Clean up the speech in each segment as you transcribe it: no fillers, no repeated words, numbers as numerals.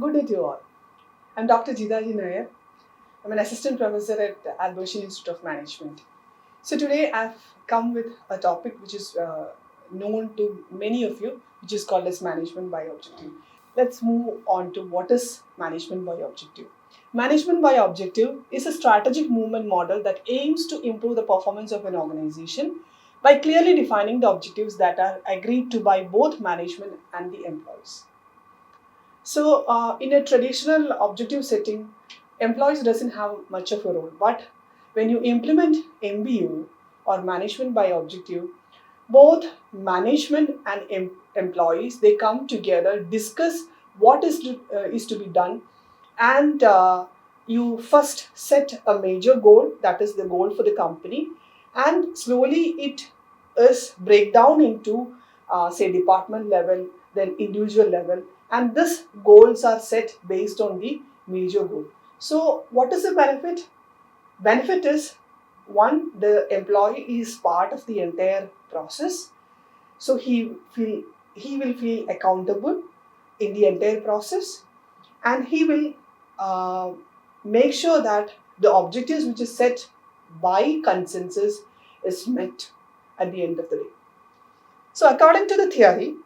Good day to you all. I'm Dr. Jitha Nair. I'm an assistant professor at Albertian Institute of Management. So today I've come with a topic which is known to many of you, which is called as management by objective. Let's move on to what is management by objective. Management by objective is a strategic movement model that aims to improve the performance of an organization by clearly defining the objectives that are agreed to by both management and the employees. So, in a traditional objective setting, employees doesn't have much of a role. But when you implement MBO or management by objective, both management and employees they come together, discuss what is to be done, and you first set a major goal, that is the goal for the company, and slowly it is break down into say department level, then individual level, and this goals are set based on the major goal. So what is the benefit? Benefit is one, the employee is part of the entire process, so he will feel accountable in the entire process, and he will uh, make sure that the objectives which is set by consensus is met at the end of the day. So according to the theory,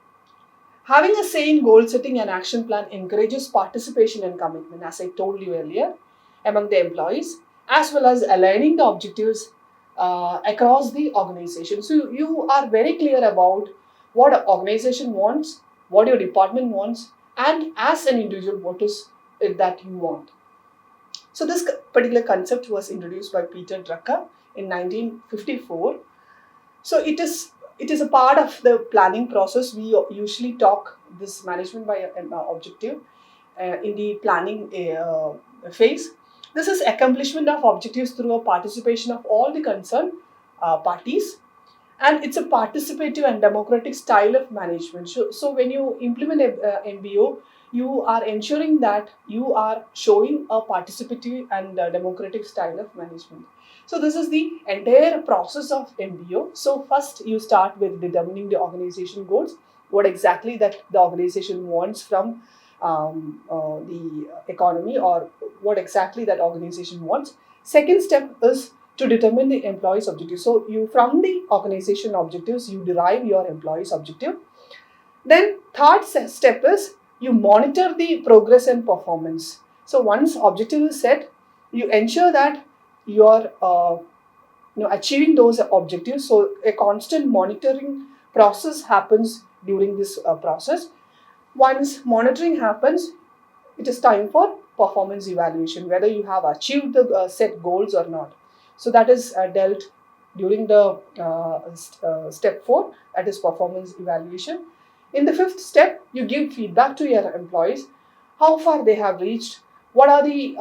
having a sane goal setting and action plan encourages participation and commitment, as I told you earlier, among the employees, as well as aligning the objectives across the organization. So you are very clear about what an organization wants, what your department wants, and as an individual, what is it that you want. So this particular concept was introduced by Peter Drucker in 1954. So it is a part of the planning process. We usually talk this management by objective in the planning phase. This is accomplishment of objectives through a participation of all the concerned parties, and it's a participative and democratic style of management. So when you implement a MBO, you are ensuring that you are showing a participative and democratic style of management. So this is the entire process of MBO. So first you start with determining the organization goals, what exactly that the organization wants from the economy, or what exactly that organization wants. Second step is to determine the employee's objective. So you from the organization objectives, you derive your employee's objective. Then third step is you monitor the progress and performance. So once objective is set, you ensure that you're achieving those objectives. So a constant monitoring process happens during this process. Once monitoring happens, it is time for performance evaluation, whether you have achieved the set goals or not. So that is dealt during the step 4, that is performance evaluation. In the fifth step, you give feedback to your employees, how far they have reached, what are the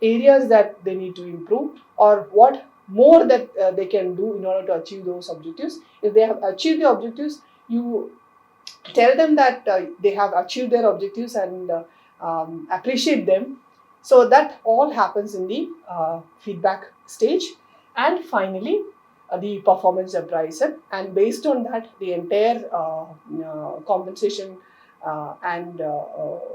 areas that they need to improve, or what more that they can do in order to achieve those objectives. If they have achieved the objectives, you tell them that they have achieved their objectives and appreciate them. So that all happens in the feedback stage. And finally, the performance appraisal, and based on that, the entire compensation and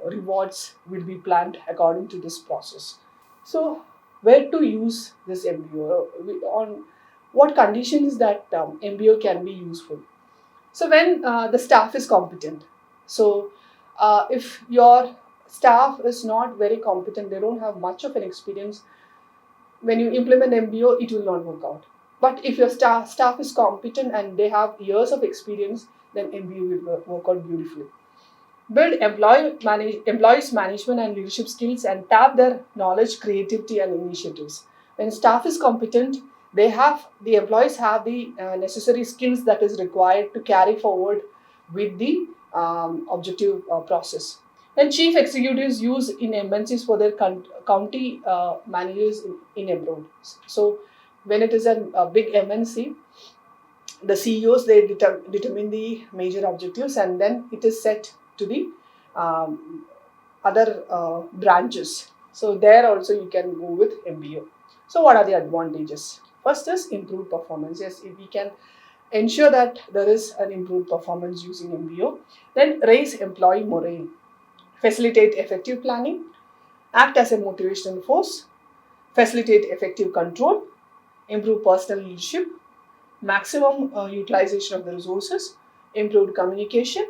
rewards will be planned according to this process. So, where to use this MBO? On what conditions that MBO can be useful? So when the staff is competent, so if your staff is not very competent, they don't have much of an experience, when you implement MBO, it will not work out. But if your staff is competent and they have years of experience, then MBO will work out beautifully. Build employees management and leadership skills and tap their knowledge, creativity, and initiatives. When staff is competent, the employees have the necessary skills that is required to carry forward with the objective process. Then chief executives use in MNCs for their county managers in abroad. So when it is a big MNC, the CEOs they determine the major objectives, and then it is set to the other branches. So there also you can go with MBO. So what are the advantages? First is improved performance. Yes, if we can ensure that there is an improved performance using MBO, then raise employee morale. facilitate effective planning, act as a motivational force, facilitate effective control, improve personal leadership, maximum utilization of the resources, improved communication,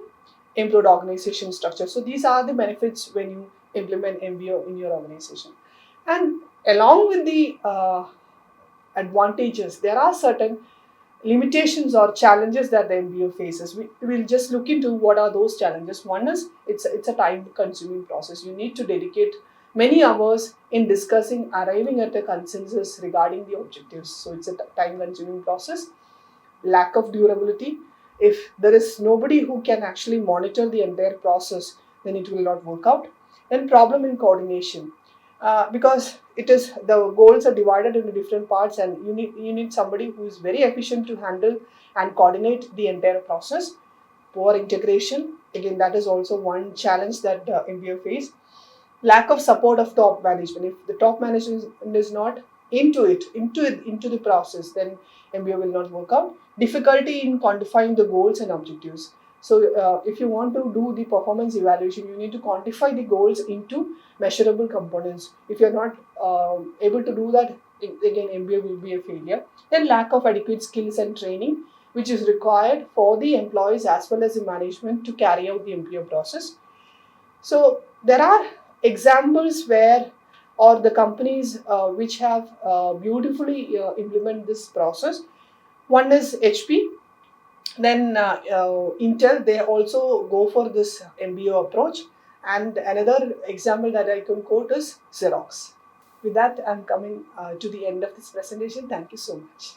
improved organization structure. So these are the benefits when you implement MBO in your organization. And along with the advantages, there are certain limitations or challenges that the MBO faces. We will just look into what are those challenges. One is it's a time consuming process. You need to dedicate many hours in discussing, arriving at a consensus regarding the objectives. So it's a time consuming process. Lack of durability. If there is nobody who can actually monitor the entire process, then it will not work out. And problem in coordination. Because it is the goals are divided into different parts, and you need somebody who is very efficient to handle and coordinate the entire process. Poor integration, again, that is also one challenge that MBO face. Lack of support of top management. If the top management is not into the process, then MBO will not work out. Difficulty in quantifying the goals and objectives. So if you want to do the performance evaluation, you need to quantify the goals into measurable components. If you're not able to do that, again, MBA will be a failure. Then lack of adequate skills and training, which is required for the employees as well as the management to carry out the MBO process. So there are examples where, or the companies which have beautifully implement this process. One is HP, then Intel, they also go for this MBO approach. And another example that I can quote is Xerox. With that, I'm coming to the end of this presentation. Thank you so much.